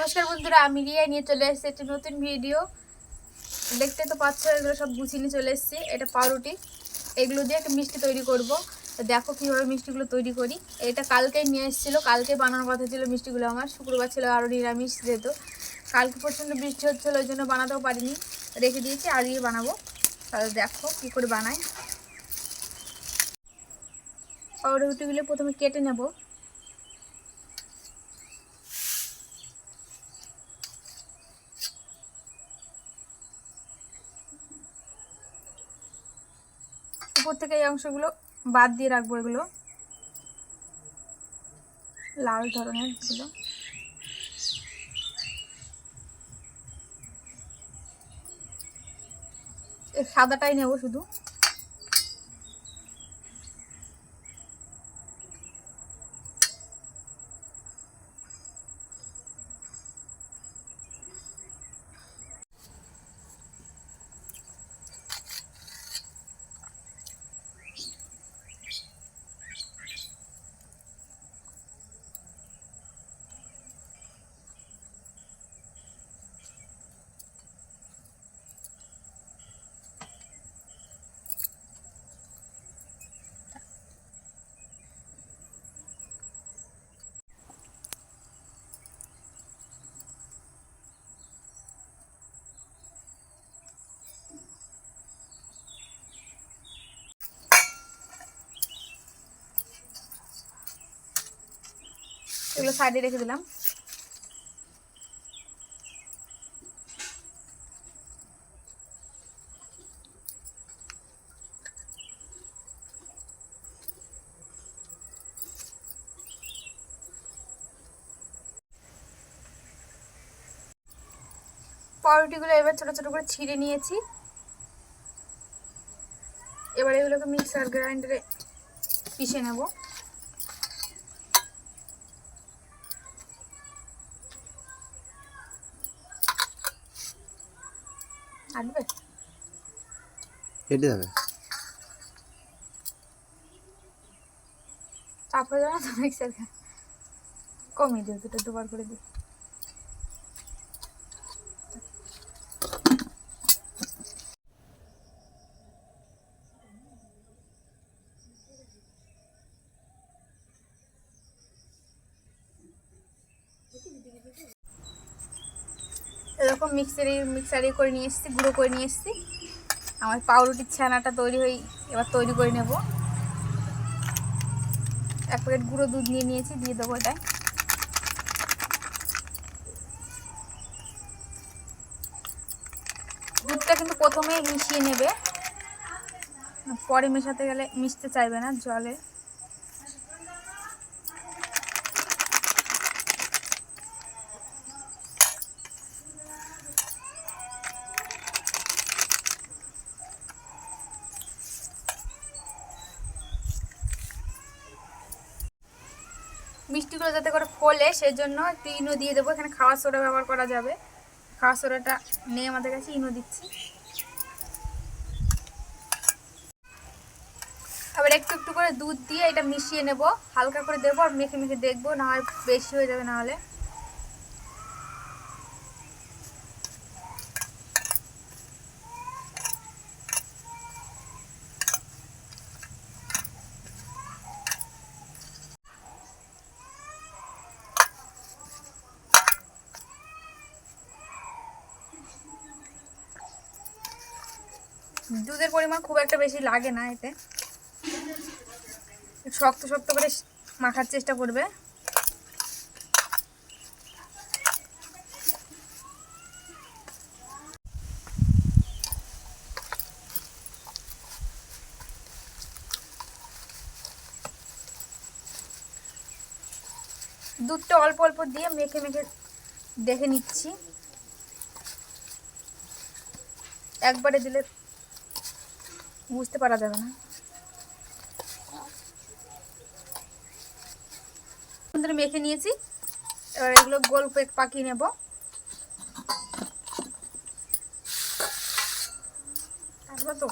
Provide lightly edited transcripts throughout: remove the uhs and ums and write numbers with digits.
নমস্কার বন্ধুরা, আমি রিয়া নিয়ে চলে এসেছি একটি নতুন ভিডিও। দেখতে তো পাচ্ছ, এগুলো সব গুছিয়ে নিয়ে চলে এসেছি। এটা পাউরুটি, এগুলো দিয়ে একটা মিষ্টি তৈরি করব। তো দেখো কীভাবে মিষ্টিগুলো তৈরি করি। এটা কালকেই নিয়ে এসেছিলো, কালকে বানানোর কথা ছিল মিষ্টিগুলো। আমার শুক্রবার ছিল, আরও নিরামিষ যেহেতু কালকে প্রচণ্ড বৃষ্টি হচ্ছিলো, ওই জন্য বানাতেও পারিনি, রেখে দিয়েছি। আর ইয়ে বানাবো, তাহলে দেখো কী করে বানাই। পাউরুটিগুলো প্রথমে কেটে নেব। উপর থেকে এই অংশগুলো বাদ দিয়ে রাখবো, এগুলো লাল ধরনের গুলো। সাদাটাই নেব শুধু। এগুলো সাইডে রেখে দিলাম। পাউরুটিগুলো এবার ছোট ছোট করে ছিঁড়ে নিয়েছি। এবার এগুলোকে মিক্সার গ্রাইন্ডারে পিষে নেব। আসবে কেটে যাবে, চাপ হয়ে যাবে তো। মিক্সার কমিয়ে দিও, দুটো দুবার করে দিই। এরকম মিক্সারি করে নিয়ে এসেছি, গুঁড়ো করে নিয়ে এসেছি। আমার পাউরুটির ছানাটা তৈরি হয়ে এবার তৈরি করে নেব। এক প্যাকেট গুঁড়ো দুধ নিয়ে নিয়েছি, দিয়ে দেবো এটাই। দুধটা কিন্তু প্রথমেই মিশিয়ে নেবে, পরে মেশাতে গেলে মিশতে চাইবে না জলে। মিষ্টিগুলো যাতে করে ফোলে সেজন্য একটু ইনো দিয়ে দেবো। এখানে খাওয়ার সোডা ব্যবহার করা যাবে, খাওয়ার সোডাটা নেই আমাদের কাছে, ইনো দিচ্ছি। আবার একটু একটু করে দুধ দিয়ে এটা মিশিয়ে নেব, হালকা করে দেবো আর মেখে মেখে দেখবো, না হয় বেশি হয়ে যাবে। না হলে দুধের পরিমাণ খুব একটা বেশি লাগে না, এতে শক্ত শক্ত করে মাখার চেষ্টা করবে। দুধটা অল্প অল্প দিয়ে মেখে মেখে দেখে নিচ্ছি। একবারে দিলে বুঝতে পারা যাবে না। মেখে নিয়েছি, এবার এগুলো গোল পাকিয়ে নেব। আসবো তো।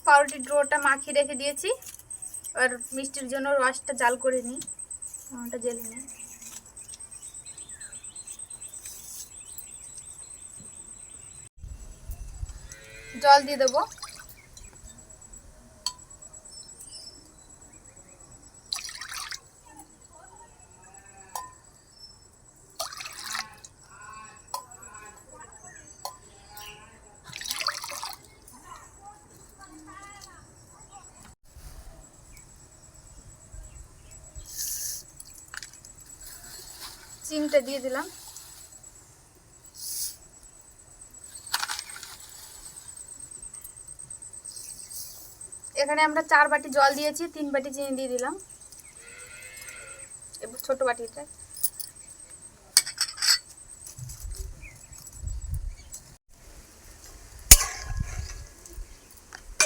পাউরুটির ডোটা মাখিয়ে রেখে দিয়েছি। আর মিষ্টির জন্য রসটা জাল করে নিই, ওটা জেলে নিই। জল দিয়ে দেবো। চিনিটা দিয়ে দিলাম। এখানে আমরা 4 বাটি জল দিয়েছি, 3 বাটি চিনি দিয়ে দিলাম। এবার ছোট বাটিটা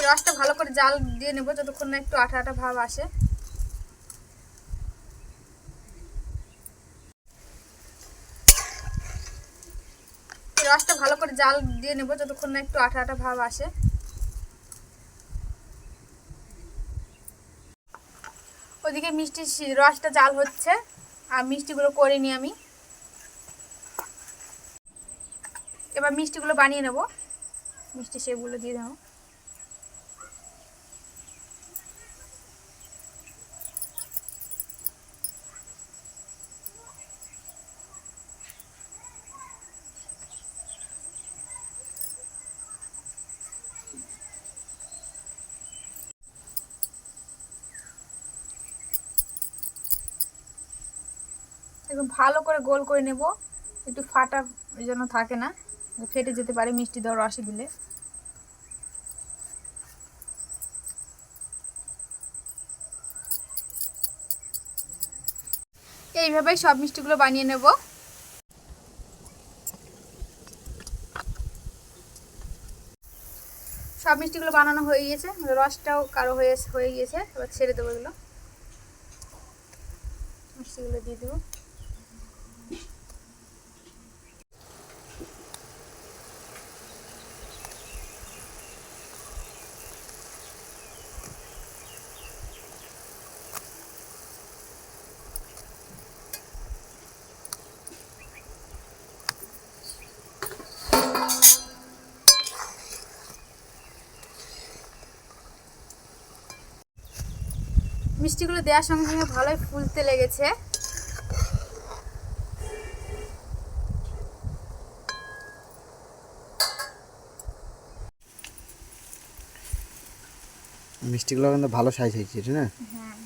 রসটা ভালো করে জাল দিয়ে নেব যতক্ষণ না একটু আঠা আঠা ভাব আসে। রসটা ভালো করে জাল দিয়ে নেব যতক্ষণ না একটু আঠা আঠা ভাব আসে। ওদিকে মিষ্টির রসটা জাল হচ্ছে আর মিষ্টিগুলো করে নিই আমি। এবার মিষ্টিগুলো বানিয়ে নেব। মিষ্টি সেগুলো দিয়ে দেবো। একদম ভালো করে গোল করে নেব, একটু ফাটা যেন থাকে না, ফেটে যেতে পারে মিষ্টি দেওয়ার রসে দিলে। এইভাবেই সব মিষ্টিগুলো বানিয়ে নেব। সব মিষ্টিগুলো বানানো হয়ে গিয়েছে, রসটাও কারো হয়ে গিয়েছে। এবার ছেড়ে দেবো এগুলো, মিষ্টিগুলো দিয়ে দেবো। মিষ্টিগুলো দেওয়ার সঙ্গে সঙ্গে ভালোই ফুলতে লেগেছে। মিষ্টিগুলো কিন্তু ভালো সাইজ হয়েছে, না? হ্যাঁ,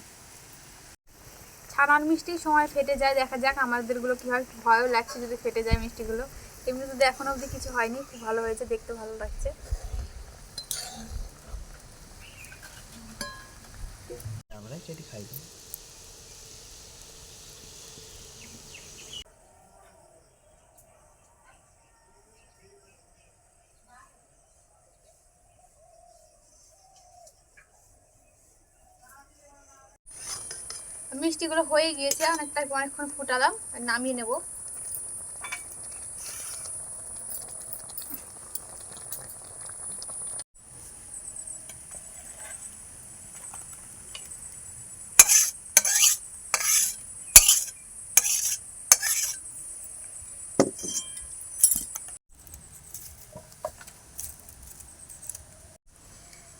ছানার মিষ্টির সময় ফেটে যায়, দেখা যাক আমাদেরগুলো কি হয়। ভয়ও লাগছে যদি ফেটে যায় মিষ্টিগুলো। এমনি তো এখনো অবধি কিছু হয়নি, খুব ভালো হয়েছে, দেখতে ভালো লাগছে। আমরা কেটে খাই। মিষ্টিগুলো হয়ে গিয়েছে, অনেকক্ষণ ফুটালাম, নামিয়ে নেব।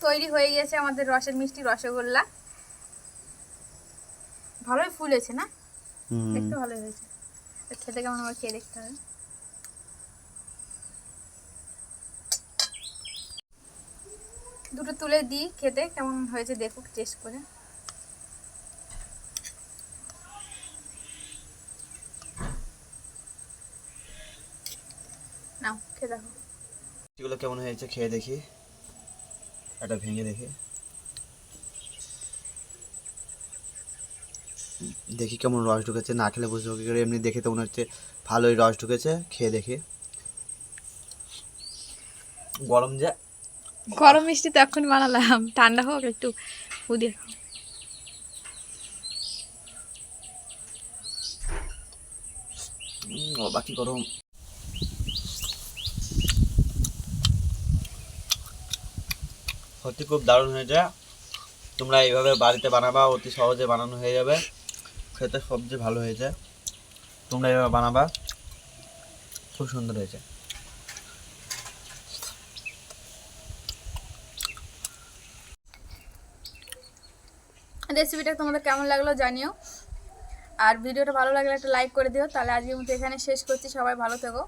তৈরি হয়ে গেছে আমাদের রসের মিষ্টি রসগোল্লা। ভালোই ফুলেছে না? দেখতে ভালোই হয়েছে। খেতে কেমন আমার খেয়ে দেখতে হবে। দুটো তুলে দিই, খেতে কেমন হয়েছে দেখুক টেস্ট করে। নাও খেয়ে দেখো এগুলো কেমন হয়েছে, খেয়ে দেখি। এটা ভেঙে দেখি, দেখি কেমন রস ঢুকেছে। না খেলে বুঝবো কি করে, এমনি দেখে তো মনে হচ্ছে ভালোই রস ঢুকেছে। খেয়ে দেখি। গরম যে, গরম মিষ্টি তো এক্ষুনি বানালাম, ঠান্ডা হোক একটু দিয়ে খাও। বাকি গরম। সত্যি খুব দারুণ হয়েছে। তোমরা এইভাবে বাড়িতে বানাবা, অতি সহজে বানানো হয়ে যাবে। খেতে সবচেয়ে ভালো হয়েছে, তোমরা এইভাবে বানাবা, খুব সুন্দর হয়েছে। রেসিপিটা তোমাদের কেমন লাগলো জানিও, আর ভিডিওটা ভালো লাগলে একটা লাইক করে দিও। তাহলে আজকের মতো এখানে শেষ করছি, সবাই ভালো থেকো।